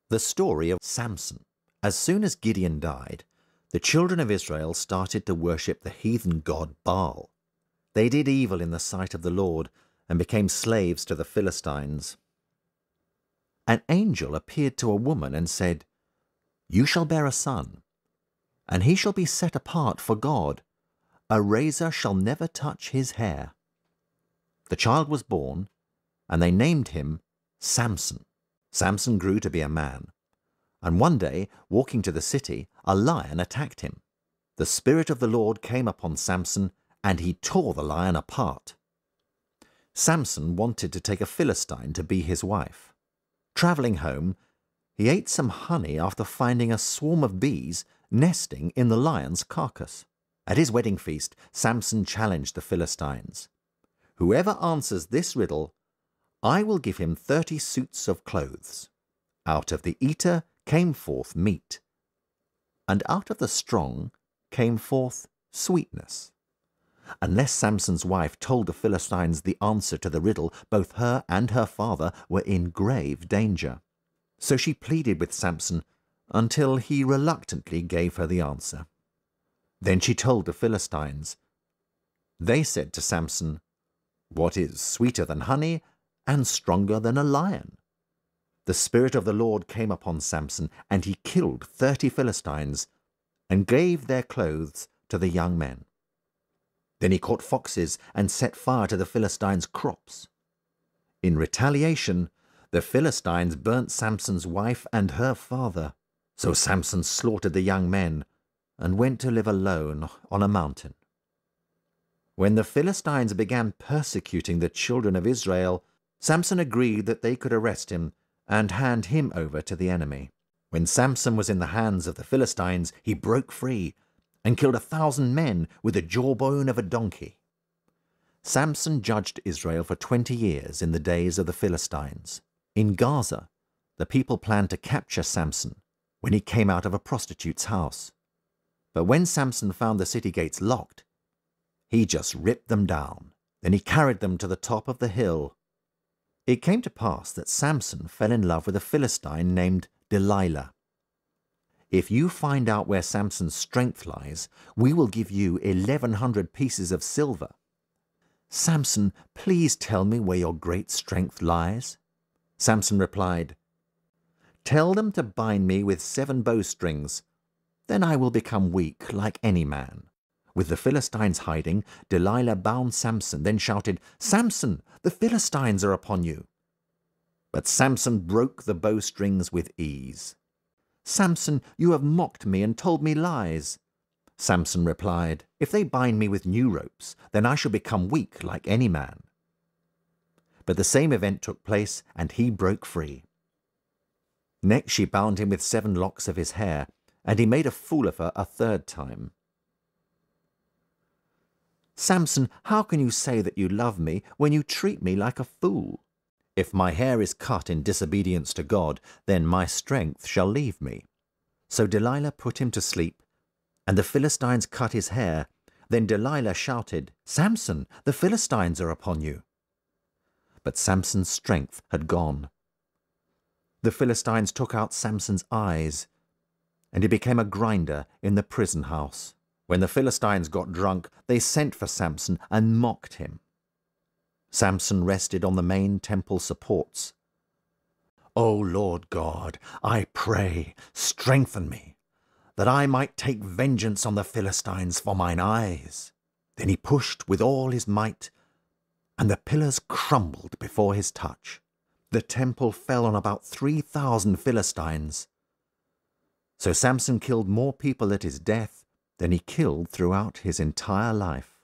The story of Samson. As soon as Gideon died, the children of Israel started to worship the heathen god Baal. They did evil in the sight of the Lord and became slaves to the Philistines. An angel appeared to a woman and said, "You shall bear a son, and he shall be set apart for God. A razor shall never touch his hair." The child was born, and they named him Samson. Samson grew to be a man, and one day, walking to the city, a lion attacked him. The Spirit of the Lord came upon Samson, and he tore the lion apart. Samson wanted to take a Philistine to be his wife. Traveling home, he ate some honey after finding a swarm of bees nesting in the lion's carcass. At his wedding feast, Samson challenged the Philistines. "Whoever answers this riddle, I will give him 30 suits of clothes. Out of the eater came forth meat, and out of the strong came forth sweetness." Unless Samson's wife told the Philistines the answer to the riddle, both her and her father were in grave danger. So she pleaded with Samson until he reluctantly gave her the answer. Then she told the Philistines. They said to Samson, "What is sweeter than honey and stronger than a lion?" The Spirit of the Lord came upon Samson, and he killed 30 Philistines and gave their clothes to the young men. Then he caught foxes and set fire to the Philistines' crops. In retaliation, the Philistines burnt Samson's wife and her father. So Samson slaughtered the young men and went to live alone on a mountain. When the Philistines began persecuting the children of Israel, Samson agreed that they could arrest him and hand him over to the enemy. When Samson was in the hands of the Philistines, he broke free and killed 1,000 men with the jawbone of a donkey. Samson judged Israel for 20 years in the days of the Philistines. In Gaza, the people planned to capture Samson when he came out of a prostitute's house. But when Samson found the city gates locked, he just ripped them down. Then he carried them to the top of the hill. It came to pass that Samson fell in love with a Philistine named Delilah. "If you find out where Samson's strength lies, we will give you 1,100 pieces of silver." "Samson, please tell me where your great strength lies." Samson replied, "Tell them to bind me with 7 bowstrings. Then I will become weak like any man." With the Philistines hiding, Delilah bound Samson, then shouted, "Samson, the Philistines are upon you." But Samson broke the bowstrings with ease. "Samson, you have mocked me and told me lies." Samson replied, "If they bind me with new ropes, then I shall become weak like any man." But the same event took place, and he broke free. Next she bound him with 7 locks of his hair, and he made a fool of her a 3rd time. "Samson, how can you say that you love me when you treat me like a fool? If my hair is cut in disobedience to God, then my strength shall leave me." So Delilah put him to sleep, and the Philistines cut his hair. Then Delilah shouted, "Samson, the Philistines are upon you." But Samson's strength had gone. The Philistines took out Samson's eyes, and he became a grinder in the prison house. When the Philistines got drunk, they sent for Samson and mocked him. Samson rested on the main temple supports. "O Lord God, I pray, strengthen me, that I might take vengeance on the Philistines for mine eyes." Then he pushed with all his might, and the pillars crumbled before his touch. The temple fell on about 3,000 Philistines. So Samson killed more people at his death than he killed throughout his entire life.